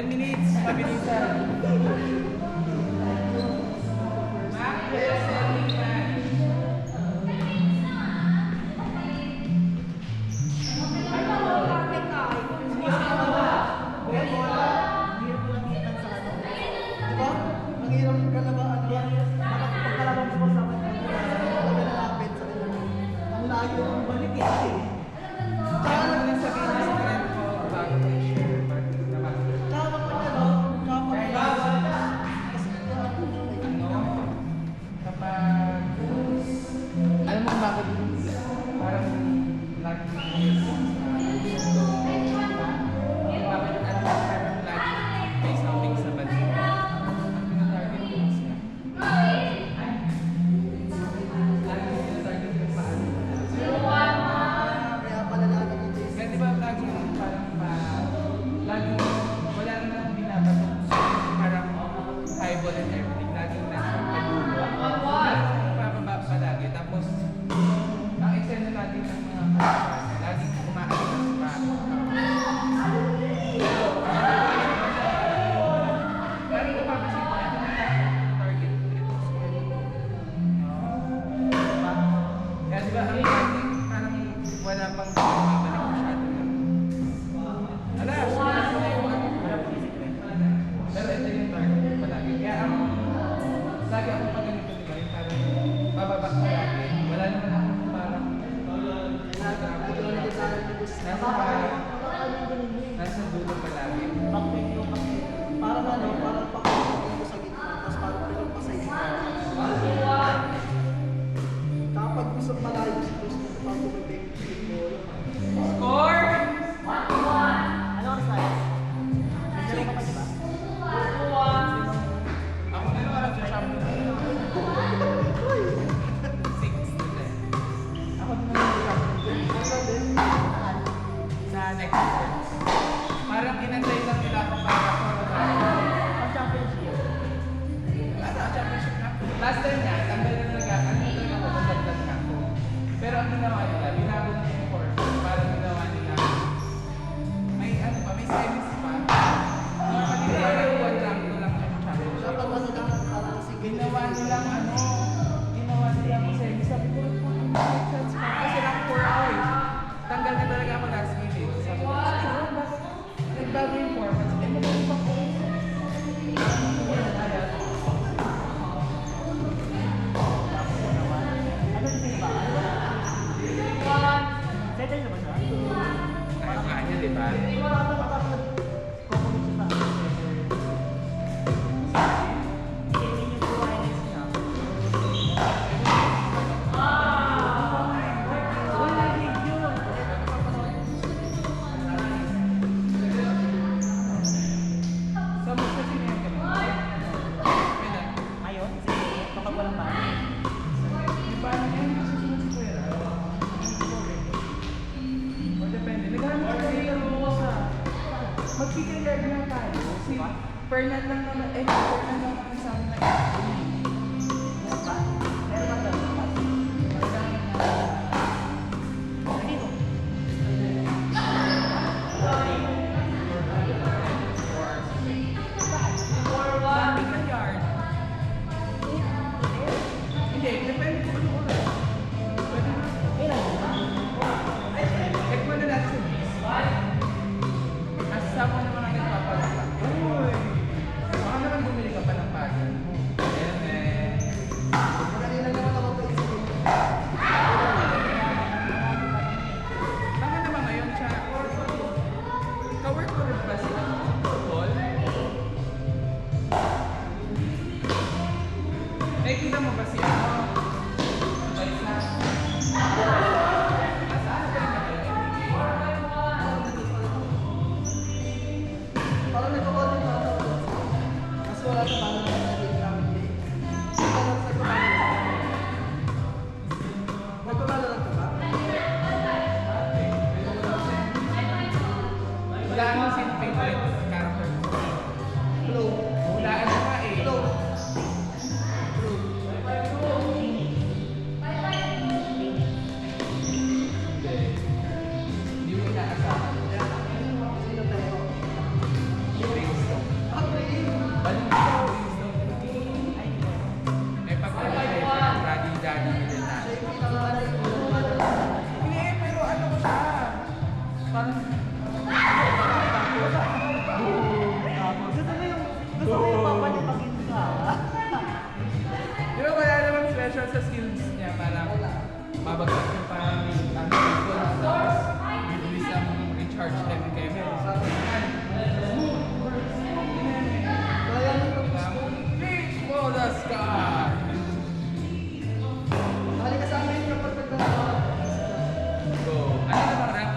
10 minutes, mabilisan. Nasa dulo palagi. Parang ano, parang pakapagod mo sa gitna, tapos parang pilong pa sa gitna. Kapag gusto malayo, gusto mo pa bumibig mo. Score! Ano ang size? Nandiyan ka pa diba? Ako na lang alam sa shop. 6 to 10. Ako na lang sa shop. Sa next year. Parang inantay lang nila ako para Ang championship. championship na. Last time nga, tanggal na talaga ako magdagdag na ako. Pero ang ginawa nila, binago na yung course. Parang ginawa nila, may ano pa, may semis pa. Normally, parang 1 rank ko lang yung championship. Dapat ano lang, parang sige. Ginawa nilang ano, ginawa nilang semis. Sabi ko, chance pa. Kasi lang 4 hours. Tanggal na talaga ako last minute. Sabi ko, bakit nagbago yung format? Eh, magaling pa ko. Ano din ba? Settle na ba siya? Ayaw nga niya, di ba? Wala ka pa parang nag-comment siya sa Hindi niyo po wireless niya. Wala video. Sa mas kasi niya kami. Kaya, Ayun, sige. Kapag walang bahay. di ba ano yan? Susunod si Kuya. O depende. Naghanap ka rin mo sa... Magpipigard na tayo. Si Fernan lang naman, Fernan lang naman sa amin na Meron ba? Meron ba daw? Dito. Sabi ka yard. Hindi, depende kung ano oras. Pwede na. Ilan ba? Check mo na natin sa bis. Kasama naman ang nagpapalala. Uy! Baka naman bumili ka pa ng pagan. Kanina naman ako pa isipin. Baka naman ngayon siya. Ka-work ko rin ba sila? Football? Nakikita mo ba siya? Balik na. Asaan ba yung Parang nagkakot yung mga tao. Kasi wala sa parang nag-ground day. Nagpapalaran ka ba? wala akong sin favorite character ko. Hello. Wala na nga eh. Hello. Hindi mo inaasahan. Sino tayo? Yung Riggs. Parang, Gusto mo yung papalipagin ka. di ba wala namang special sa skills niya? Parang, babagsak yung parang tapos bibili sa recharge chemicals. Kaya mo ito. Reach for the sky! Hali ka sa amin kapag nagkakaroon. Go! Ano na bang rank?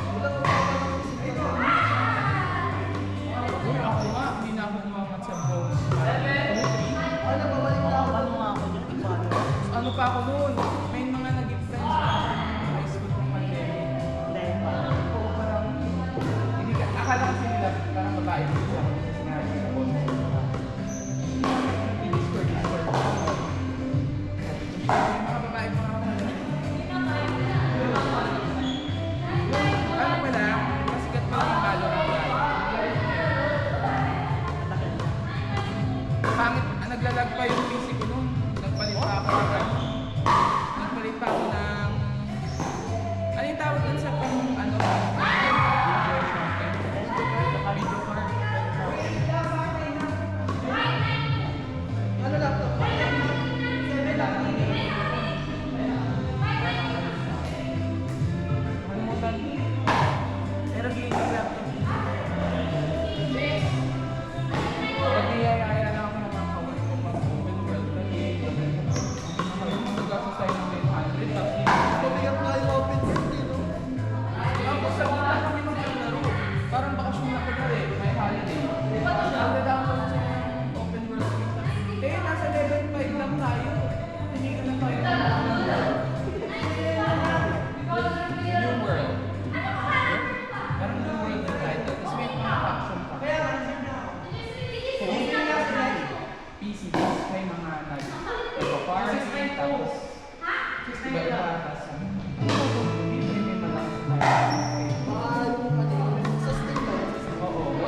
Wala ko papalipagin ito. Uy, ako nga, hindi na ako umangat sa bronze. Ano, babalik na ako. Ano nga ako dyan? Ano pa ako noon? May mga naging friends pa ako sa high school ng pandemic. Dahil pa. Oo, parang, hindi ka, akala kasi nila parang babae ko siya. Kasi sinabi sa boses ko na, Discord. May mga babae pa ako. Ano pala, masikat pa yung Valorant. Pangit, naglalag pa yung PC ko noon. Nagpalit pa ako ng ano yung tawag dun sa pang ano video card. Ano laptop? Malimutan. Pero gaming laptop. Pag niyayaya na ako ng mga kawal ko mag-open world kasi magagastos tayo ng 900 tapos Pumiyap na yung open world eh, no? tapos sa una kami maglaro. Parang bakasyon na ko na rin, may holiday. Ang sa open world game. Eh, nasa level 5 lang tayo. Tumigil na tayo ng New World. Parang New World yung title. Tapos may mga faction pa. PC, tapos may mga nag-party, tapos iba-iba, tapos may malakas na Baka yung ano, sa Steam ba yun? Oo.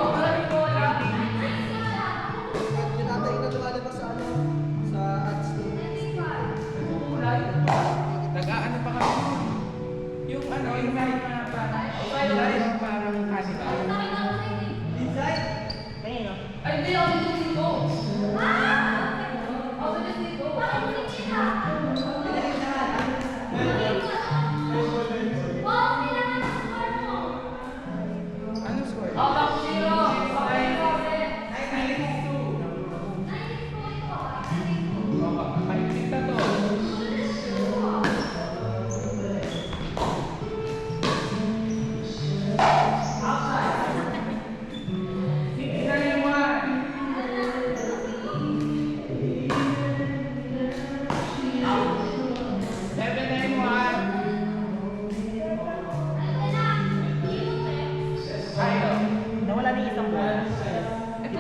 Tinatay na lumalabas sa ano, sa ads doon. Nag-aano pa kami. Yung ano, yung may mga parang cannibal. Ayun, no? Ay, hindi ako dito. Ako dito. Ano score? Ako zero. Mahigpit na to. Tignan yung one. Seven, nine, one. Ayaw. Nawala na yung isang bola. Ito.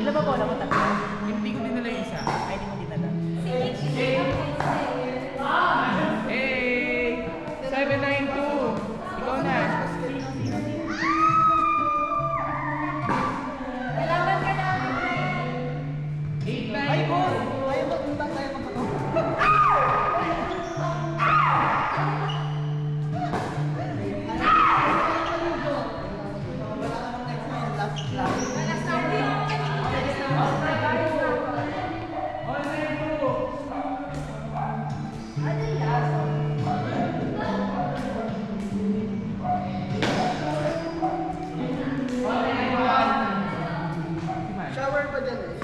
Ilan ba bola mo tatlo? Hindi ko dinala yung isa. Ay, di mo dinala. Hey! 792! Ikaw na. Kailangan ka namin. 8, Ay, 9, boss! Tayo magpunta tayo magpunta. Shower pa dyan eh.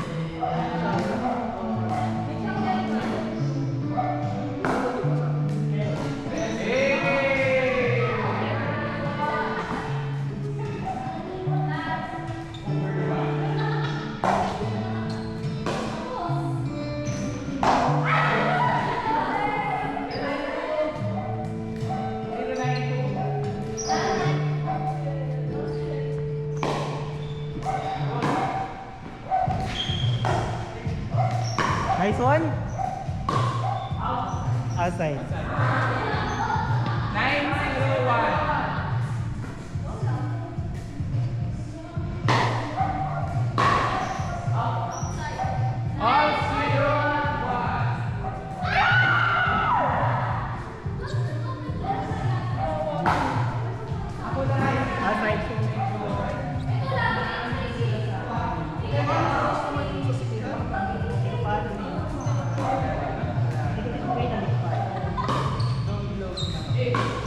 Nice one. Outside. 901. All 0, 1. Okay.